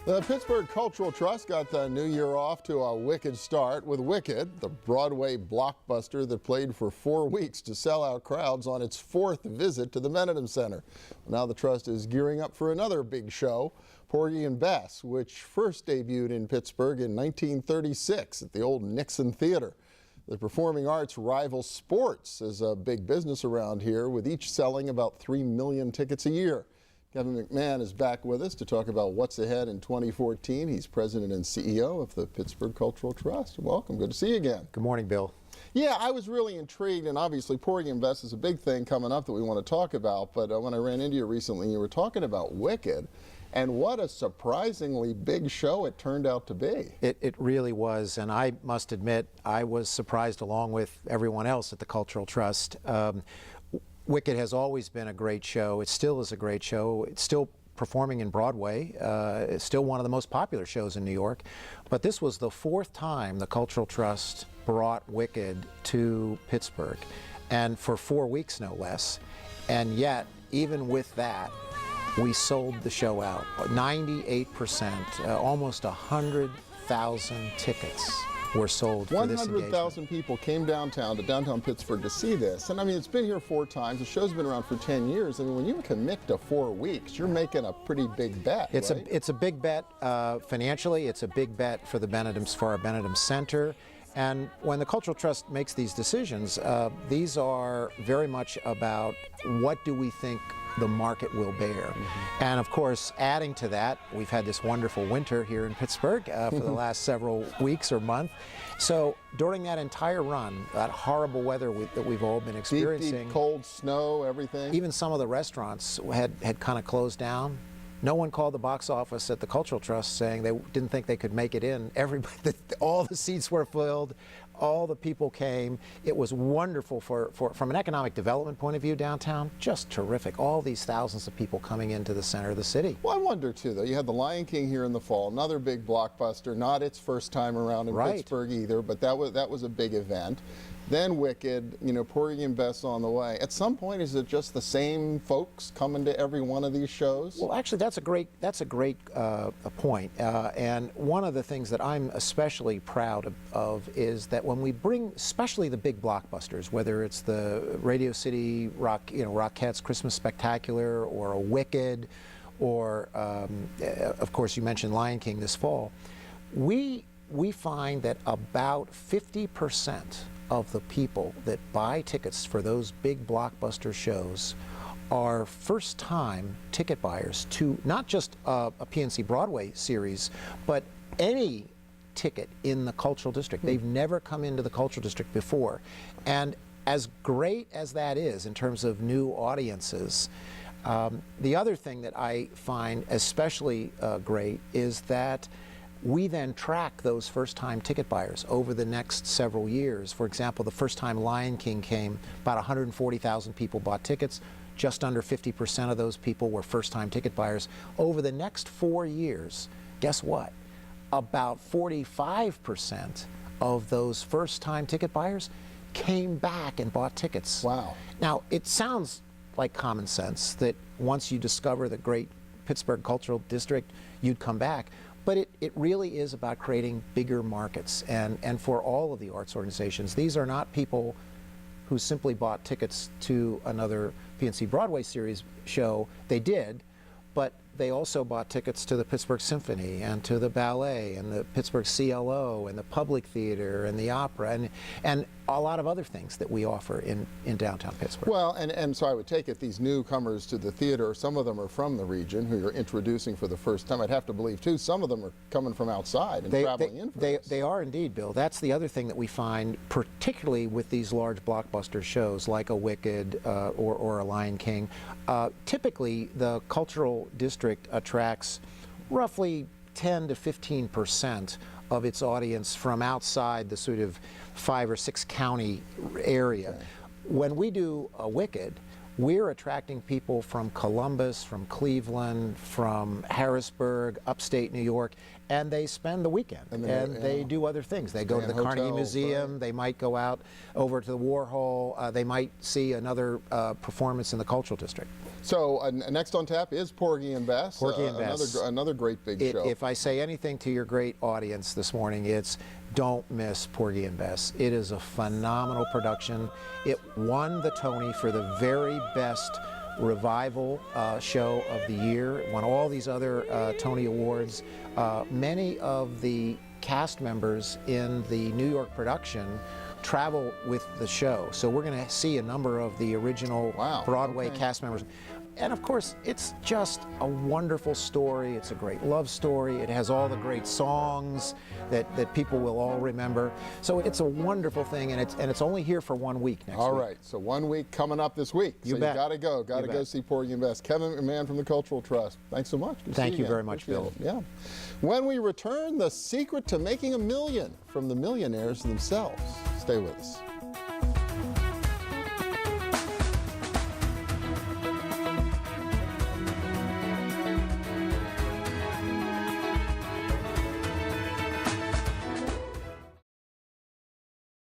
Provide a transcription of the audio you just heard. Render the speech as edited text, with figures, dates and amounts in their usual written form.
The Pittsburgh Cultural Trust got the new year off to a wicked start with Wicked, the Broadway blockbuster that played for 4 weeks to sell out crowds on its 4th visit to the Benedum Center. Now the Trust is gearing up for another big show, Porgy and Bess, which first debuted in Pittsburgh in 1936 at the old Nixon Theater. The performing arts rival sports as a big business around here, with each selling about 3 million tickets a year. Kevin McMahon is back with us to talk about what's ahead in 2014. He's president and CEO of the Pittsburgh Cultural Trust. Welcome. Good to see you again. Good morning, Bill. Yeah, I was really intrigued, and obviously Porgy and Bess is a big thing coming up that we want to talk about, but when I ran into you recently, you were talking about Wicked, and what a surprisingly big show it turned out to be. It really was, and I must admit, I was surprised along with everyone else at the Cultural Trust. Wicked has always been a great show. It still is a great show. It's still performing in Broadway. It's still one of the most popular shows in New York. But this was the 4th time the Cultural Trust brought Wicked to Pittsburgh, and for 4 weeks no less. And yet, even with that, we sold the show out. 98%, almost 100,000 tickets were sold for this engagement. 100,000 people came downtown to downtown Pittsburgh to see this. And I mean, it's been here 4 times. The show's been around for 10 years. I mean, when you commit to 4 weeks, you're making a pretty big bet, It's right? it's a big bet financially. It's a big bet for the Benedums, for our Benedum Center. And when the Cultural Trust makes these decisions, these are very much about what do we think the market will bear. And of course, adding to that, we've had this wonderful winter here in Pittsburgh for the last several weeks or month. So during that entire run, that horrible weather that we've all been experiencing, deep, cold snow, everything. even some of the restaurants had kind of closed down. No one called the box office at the Cultural Trust saying they didn't think they could make it in. Everybody, all the seats were filled, all the people came. It was wonderful from an economic development point of view downtown, just terrific. All these thousands of people coming into the center of the city. Well, I wonder too, though, you had The Lion King here in the fall, another big blockbuster, not its first time around in Pittsburgh either, but that was a big event. Then Wicked, you know, Porgy and Bess on the way. At some point, is it just the same folks coming to every one of these shows? Well, actually, that's a great point. And one of the things that I'm especially proud of is that when we bring, especially the big blockbusters, whether it's the Radio City Rockettes Christmas Spectacular, or a Wicked, or of course you mentioned Lion King this fall, we find that about 50% of the people that buy tickets for those big blockbuster shows are first-time ticket buyers to not just a PNC Broadway series, but any ticket in the Cultural District. They've never come into the Cultural District before. And as great as that is in terms of new audiences, the other thing that I find especially great is that we then track those first-time ticket buyers over the next several years. For example, the first time Lion King came, about 140,000 people bought tickets. Just under 50% of those people were first-time ticket buyers. Over the next 4 years, guess what? About 45% of those first-time ticket buyers came back and bought tickets. Wow. Now, it sounds like common sense that once you discover the great Pittsburgh Cultural District, you'd come back. But it really is about creating bigger markets. And for all of the arts organizations, these are not people who simply bought tickets to another PNC Broadway series show. They did, but they also bought tickets to the Pittsburgh Symphony and to the ballet and the Pittsburgh CLO and the Public Theater and the opera and a lot of other things that we offer in downtown Pittsburgh. Well, and so I would take it these newcomers to the theater, some of them are from the region who you're introducing for the first time. I'd have to believe, too, some of them are coming from outside and traveling in for this. They are indeed, Bill. That's the other thing that we find, particularly with these large blockbuster shows like a Wicked or a Lion King. Typically, the Cultural District attracts roughly 10 to 15% of its audience from outside the sort of 5 or 6 county area. Okay. When we do a Wicked, we're attracting people from Columbus, from Cleveland, from Harrisburg, upstate New York, and they spend the weekend, and they do other things. They go to the Carnegie Museum, right. They might go out over to the Warhol, they might see another performance in the Cultural District. So next on tap is Porgy and Bess. Porgy and Bess. Another great big show. If I say anything to your great audience this morning, it's don't miss Porgy and Bess. It is a phenomenal production. It won the Tony for the very best revival show of the year. It won all these other Tony Awards. Many of the cast members in the New York production travel with the show. So we're going to see a number of the original Broadway cast members. And of course, it's just a wonderful story. It's a great love story. It has all the great songs that people will all remember. So it's a wonderful thing, and it's only here for 1 week next week. All right, so 1 week coming up this week. You bet. You gotta go see Porgy and Bess. Kevin McMahon from the Cultural Trust. Thanks so much. Thank you very much, Bill. Yeah. When we return, the secret to making $1 million from the millionaires themselves. Stay with us.